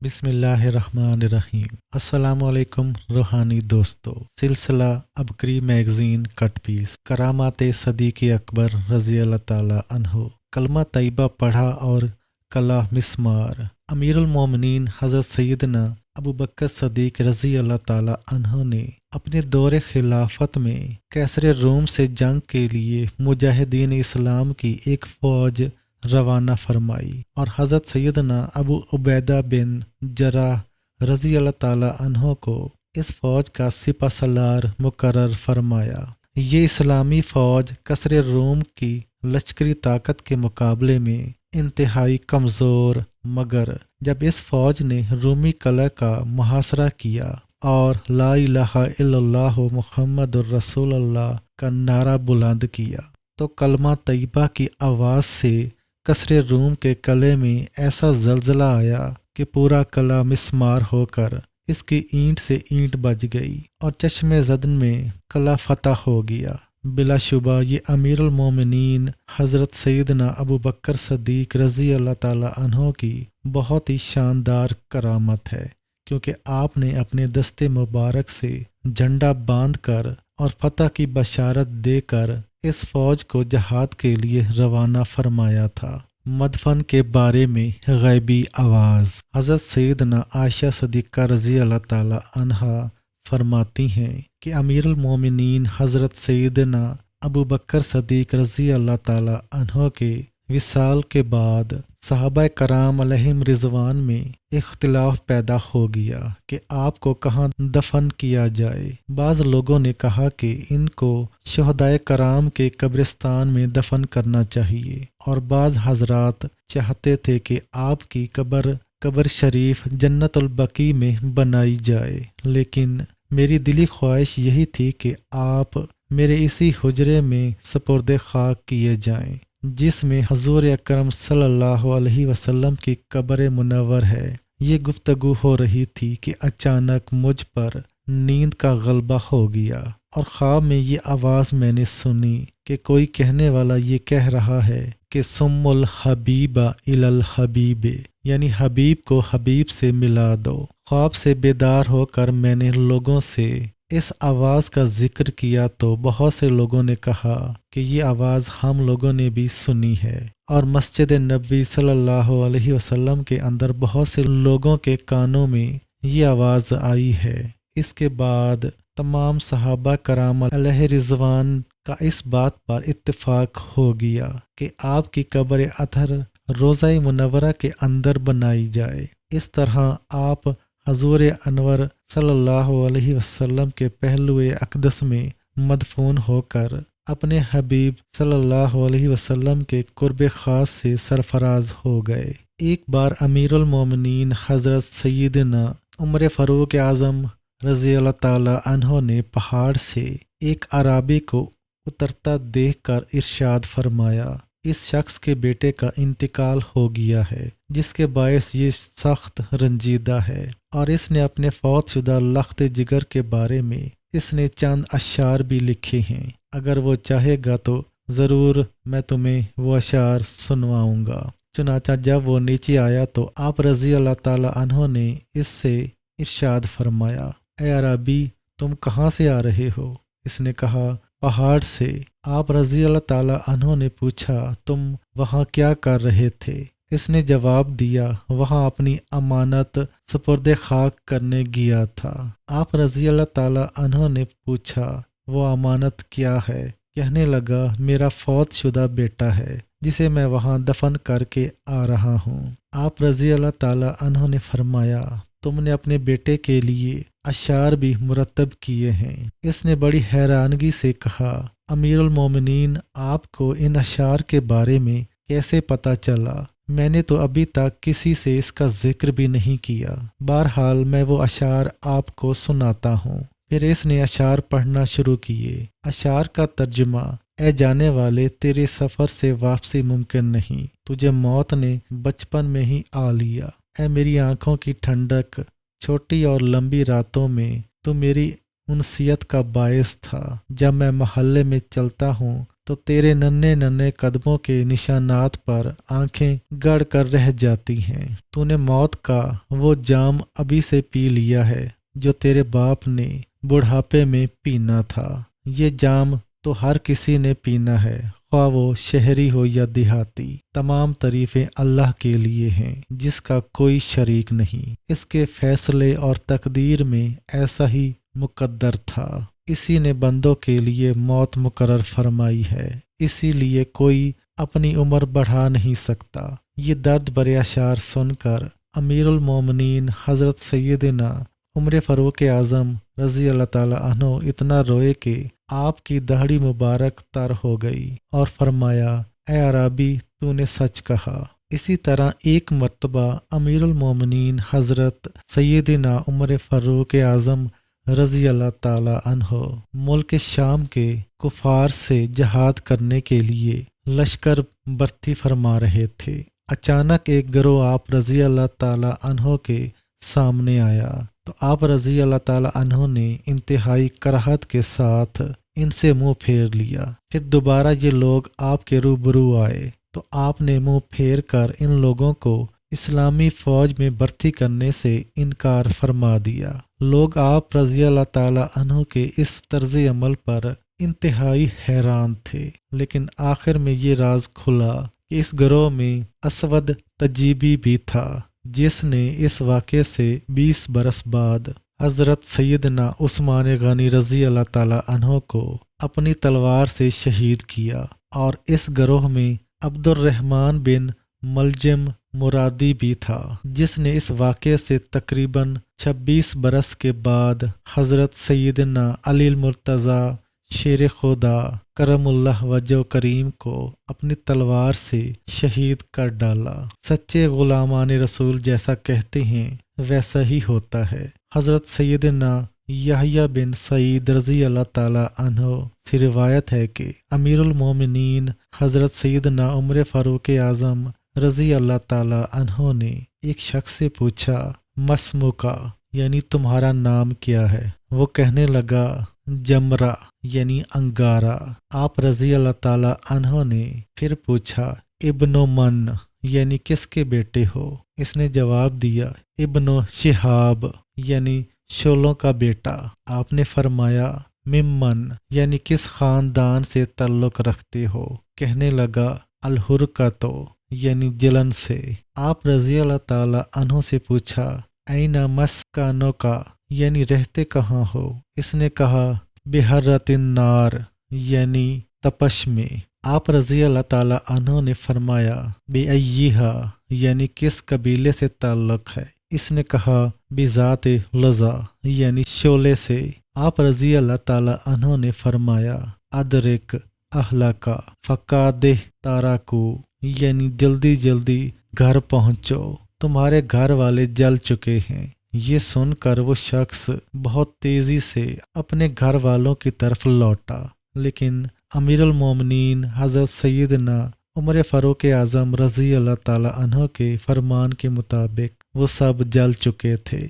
بسم اللہ الرحمن الرحیم۔ السلام علیکم روحانی دوستو۔ سلسلہ عبقری میگزین کٹ پیس، کرامات صدیق اکبر رضی اللہ تعالی عنہ، کلمہ طیبہ پڑھا اور کلا مسمار۔ امیر المومنین حضرت سیدنا ابوبکر صدیق رضی اللہ تعالی عنہ نے اپنے دور خلافت میں کیسر روم سے جنگ کے لیے مجاہدین اسلام کی ایک فوج روانہ فرمائی اور حضرت سیدنا ابو عبیدہ بن جراح رضی اللہ تعالی عنہ کو اس فوج کا سپہ سالار مقرر فرمایا۔ یہ اسلامی فوج کسر روم کی لشکری طاقت کے مقابلے میں انتہائی کمزور، مگر جب اس فوج نے رومی قلعہ کا محاصرہ کیا اور لا الہ الا اللہ محمد الرسول اللہ کا نعرہ بلند کیا تو کلمہ طیبہ کی آواز سے کسر روم کے قلعے میں ایسا زلزلہ آیا کہ پورا قلعہ مسمار ہو کر اس کی اینٹ سے اینٹ بج گئی اور چشم زدن میں قلعہ فتح ہو گیا۔ بلا شبہ یہ امیر المومنین حضرت سیدنا ابوبکر صدیق رضی اللہ تعالی عنہ کی بہت ہی شاندار کرامت ہے، کیونکہ آپ نے اپنے دست مبارک سے جھنڈا باندھ کر اور فتح کی بشارت دے کر اس فوج کو جہاد کے لیے روانہ فرمایا تھا۔ مدفن کے بارے میں غیبی آواز۔ حضرت سیدنا عائشہ صدیقہ رضی اللہ تعالی عنہا فرماتی ہیں کہ امیر المومنین حضرت سیدنا ابوبکر صدیق رضی اللہ تعالی عنہ کے وصال کے بعد صحابہ کرام علیہم رضوان میں اختلاف پیدا ہو گیا کہ آپ کو کہاں دفن کیا جائے۔ بعض لوگوں نے کہا کہ ان کو شہدائے کرام کے قبرستان میں دفن کرنا چاہیے، اور بعض حضرات چاہتے تھے کہ آپ کی قبر شریف جنت البقیع میں بنائی جائے، لیکن میری دلی خواہش یہی تھی کہ آپ میرے اسی حجرے میں سپرد خاک کیے جائیں جس میں حضور اکرم صلی اللہ علیہ وسلم کی قبر منور ہے۔ یہ گفتگو ہو رہی تھی کہ اچانک مجھ پر نیند کا غلبہ ہو گیا اور خواب میں یہ آواز میں نے سنی کہ کوئی کہنے والا یہ کہہ رہا ہے کہ سم الحبیب الی الحبیب، یعنی حبیب کو حبیب سے ملا دو۔ خواب سے بیدار ہو کر میں نے لوگوں سے اس آواز کا ذکر کیا تو بہت سے لوگوں نے کہا کہ یہ آواز ہم لوگوں نے بھی سنی ہے، اور مسجد نبوی صلی اللہ علیہ وسلم کے اندر بہت سے لوگوں کے کانوں میں یہ آواز آئی ہے۔ اس کے بعد تمام صحابہ کرام علیہ رضوان کا اس بات پر اتفاق ہو گیا کہ آپ کی قبر اطہر روضہ منورہ کے اندر بنائی جائے۔ اس طرح آپ حضور انور صلی اللہ علیہ وسلم کے پہلو اقدس میں مدفون ہو کر اپنے حبیب صلی اللہ علیہ وسلم کے قرب خاص سے سرفراز ہو گئے۔ ایک بار امیر المومنین حضرت سیدنا عمر فاروق اعظم رضی اللہ تعالی عنہ نے پہاڑ سے ایک اعرابی کو اترتا دیکھ کر ارشاد فرمایا، اس شخص کے بیٹے کا انتقال ہو گیا ہے، جس کے باعث یہ سخت رنجیدہ ہے، اور اس نے اپنے فوت شدہ لخت جگر کے بارے میں اس نے چند اشعار بھی لکھے ہیں۔ اگر وہ چاہے گا تو ضرور میں تمہیں وہ اشعار سنواؤں گا۔ چنانچہ جب وہ نیچے آیا تو آپ رضی اللہ تعالی عنہ نے اس سے ارشاد فرمایا، اے عربی، تم کہاں سے آ رہے ہو؟ اس نے کہا، پہاڑ سے۔ آپ رضی اللہ تعالی عنہ نے پوچھا، تم وہاں کیا کر رہے تھے؟ اس نے جواب دیا، وہاں اپنی امانت سپرد خاک کرنے گیا تھا۔ آپ رضی اللہ تعالی عنہ نے پوچھا، وہ امانت کیا ہے؟ کہنے لگا، میرا فوت شدہ بیٹا ہے جسے میں وہاں دفن کر کے آ رہا ہوں۔ آپ رضی اللہ تعالی عنہ نے فرمایا، تم نے اپنے بیٹے کے لیے اشعار بھی مرتب کیے ہیں۔ اس نے بڑی حیرانگی سے کہا، امیر المومنین، آپ کو ان اشعار کے بارے میں کیسے پتہ چلا؟ میں نے تو ابھی تک کسی سے اس کا ذکر بھی نہیں کیا۔ بہرحال میں وہ اشعار آپ کو سناتا ہوں۔ پھر اس نے اشعار پڑھنا شروع کیے۔ اشعار کا ترجمہ، اے جانے والے، تیرے سفر سے واپسی ممکن نہیں، تجھے موت نے بچپن میں ہی آ لیا۔ اے میری آنکھوں کی ٹھنڈک، چھوٹی اور لمبی راتوں میں تو میری انسیت کا باعث تھا۔ جب میں محلے میں چلتا ہوں تو تیرے ننھے ننھے قدموں کے نشانات پر آنکھیں گڑ کر رہ جاتی ہیں۔ تو نے موت کا وہ جام ابھی سے پی لیا ہے جو تیرے باپ نے بڑھاپے میں پینا تھا۔ یہ جام تو ہر کسی نے پینا ہے، خواہ وہ شہری ہو یا دیہاتی۔ تمام تعریفیں اللہ کے لیے ہیں جس کا کوئی شریک نہیں۔ اس کے فیصلے اور تقدیر میں ایسا ہی مقدر تھا۔ اسی نے بندوں کے لیے موت مقرر فرمائی ہے، اسی لیے کوئی اپنی عمر بڑھا نہیں سکتا۔ یہ درد بھرے اشعار سن کر امیر المومنین حضرت سیدنا عمر فاروق اعظم رضی اللہ تعالیٰ عنہ اتنا روئے کہ آپ کی داڑھی مبارک تر ہو گئی اور فرمایا، اے عرابی تو نے سچ کہا۔ اسی طرح ایک مرتبہ امیر المومنین حضرت سیدنا عمر فاروق اعظم رضی اللہ تعالیٰ عنہ ملک شام کے کفار سے جہاد کرنے کے لیے لشکر بھرتی فرما رہے تھے۔ اچانک ایک گروہ آپ رضی اللہ تعالیٰ عنہ کے سامنے آیا تو آپ رضی اللہ تعالیٰ عنہ نے انتہائی کراہت کے ساتھ ان سے منہ پھیر لیا۔ پھر دوبارہ یہ لوگ آپ کے روبرو آئے تو آپ نے منہ پھیر کر ان لوگوں کو اسلامی فوج میں بھرتی کرنے سے انکار فرما دیا۔ لوگ آپ رضی اللہ تعالیٰ عنہ کے اس طرز عمل پر انتہائی حیران تھے، لیکن آخر میں یہ راز کھلا کہ اس گروہ میں اسود تجیبی بھی تھا جس نے اس واقعے سے 20 برس بعد حضرت سیدنا عثمان غنی رضی اللہ تعالیٰ عنہ کو اپنی تلوار سے شہید کیا، اور اس گروہ میں عبد الرحمن بن ملجم مرادی بھی تھا جس نے اس واقعے سے تقریباً 26 برس کے بعد حضرت سیدنا علی المرتضیٰ شیر خدا کرم اللہ وجہ کریم کو اپنی تلوار سے شہید کر ڈالا۔ سچے غلامان رسول جیسا کہتے ہیں ویسا ہی ہوتا ہے۔ حضرت سیدنا یحییٰ بن سعید رضی اللہ تعالیٰ عنہ سے روایت ہے کہ امیر المومنین حضرت سیدنا عمر فاروق اعظم رضی اللہ تعالیٰ عنہ نے ایک شخص سے پوچھا، مسموکا یعنی تمہارا نام کیا ہے؟ وہ کہنے لگا، جمرہ یعنی انگارہ۔ آپ رضی اللہ تعالیٰ عنہ نے پھر پوچھا، ابن من یعنی کس کے بیٹے ہو؟ اس نے جواب دیا، ابن شہاب یعنی شولوں کا بیٹا۔ آپ نے فرمایا، ممن یعنی کس خاندان سے تعلق رکھتے ہو؟ کہنے لگا، الحرکتو یعنی جلن سے۔ آپ رضی اللہ تعالیٰ عنہ سے پوچھا، این مسکنو کا یعنی رہتے کہاں ہو؟ اس نے کہا، بحرۃ النار یعنی تپش میں۔ آپ رضی اللہ تعالیٰ عنہ نے فرمایا، بأیہا یعنی کس قبیلے سے تعلق ہے؟ اس نے کہا، بذات لظا یعنی شعلے سے۔ آپ رضی اللہ تعالیٰ عنہ نے فرمایا، ادرک اہلک فقد ترکو یعنی جلدی جلدی گھر پہنچو، تمہارے گھر والے جل چکے ہیں۔ یہ سن کر وہ شخص بہت تیزی سے اپنے گھر والوں کی طرف لوٹا، لیکن امیر المومنین حضرت سیدنا عمر فاروق اعظم رضی اللہ تعالیٰ عنہ کے فرمان کے مطابق وہ سب جل چکے تھے۔